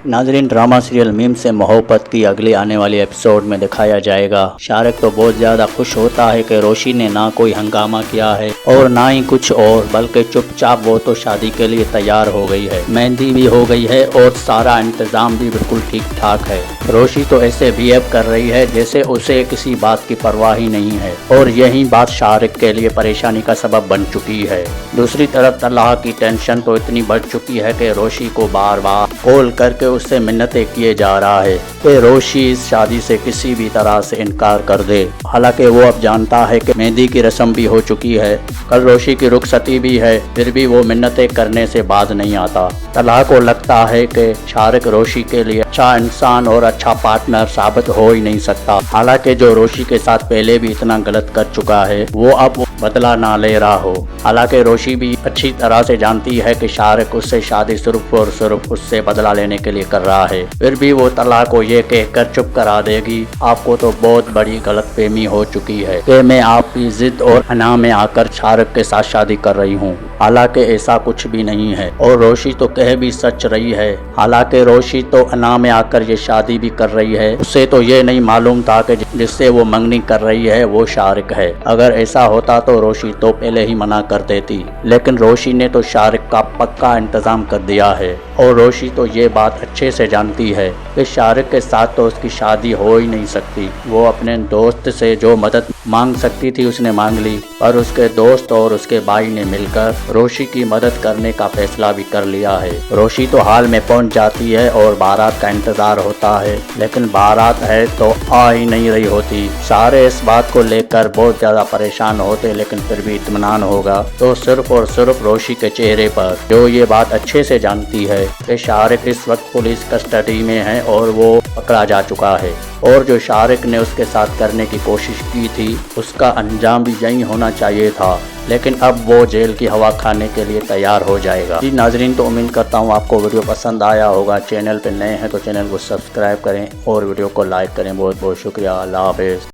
नाजरीन, drama serial meme से मोहब्बत की अगली आने वाली एपिसोड में दिखाया जाएगा। शारिक तो बहुत ज्यादा खुश होता है कि रोशी ने ना कोई हंगामा किया है और ना ही कुछ और, बल्कि चुपचाप वो तो शादी के लिए तैयार हो गई है। मेहंदी भी हो गई है और सारा इंतजाम भी बिल्कुल ठीक ठाक है। रोशी तो ऐसे बिहेव कर रही है जैसे उसे किसी बात की परवाह ही नहीं है और यही बात शारिक के लिए परेशानी का सबब बन चुकी है। दूसरी तरफ तलहा की टेंशन तो इतनी बढ़ चुकी है कि रोशी को बार बार कॉल करके उससे मिन्नतें किए जा रहा है कि रोशी इस शादी से किसी भी तरह से इनकार कर दे। हालांकि वो अब जानता है कि मेहंदी की रस्म भी हो चुकी है, कल रोशी की रुखसती भी है, फिर भी वो मिन्नतें करने से बाज नहीं आता। तलहा को लगता है कि शारिक रोशी के लिए अच्छा इंसान और अच्छा पार्टनर साबित हो ही नहीं सकता। हालांकि जो रोशी के साथ पहले भी इतना गलत कर चुका है वो अब बदला ना ले रहा हो। हालांकि रोशी भी अच्छी तरह से जानती है कि शारिक उससे शादी सिर्फ और सिर्फ उससे बदला लेने के लिए कर रहा है, फिर भी वो तलहा को ये कहकर चुप करा देगी, आपको तो बहुत बड़ी गलतफहमी हो चुकी है कि मैं आपकी जिद और अना में आकर शारिक के साथ शादी कर रही हूँ। हालांकि ऐसा कुछ भी नहीं है और रोशी तो कह भी सच रही है। हालांकि रोशी तो अना में आकर ये शादी भी कर रही है, उसे तो ये नहीं मालूम था कि जिससे वो मंगनी कर रही है वो शारिक है। अगर ऐसा होता तो रोशी तो पहले ही मना कर देती, लेकिन रोशी ने तो शारिक का पक्का इंतजाम कर दिया है और रोशी तो ये बात अच्छे से जानती है कि शारिक के साथ तो उसकी शादी हो ही नहीं सकती। वो अपने दोस्त से जो मदद मांग सकती थी उसने मांग ली, पर उसके दोस्त और उसके भाई ने मिलकर रोशी की मदद करने का फैसला भी कर लिया है। रोशी तो हाल में पहुंच जाती है और बारात का इंतजार होता है, लेकिन बारात है तो आ ही नहीं रही होती। सारे इस बात को लेकर बहुत ज्यादा परेशान होते, लेकिन फिर भी इत्मीनान होगा तो सिर्फ और सिर्फ रोशी के चेहरे पर, जो ये बात अच्छे से जानती है कि शारिक इस वक्त पुलिस कस्टडी में है और वो पकड़ा जा चुका है और जो शारिक ने उसके साथ करने की कोशिश की थी उसका अंजाम भी यही होना चाहिए था, लेकिन अब वो जेल की हवा खाने के लिए तैयार हो जाएगा। जी नाजरीन, तो उम्मीद करता हूँ आपको वीडियो पसंद आया होगा। चैनल पे नए हैं तो चैनल को सब्सक्राइब करें और वीडियो को लाइक करें। बहुत बहुत शुक्रिया। अल्लाह हाफिज़।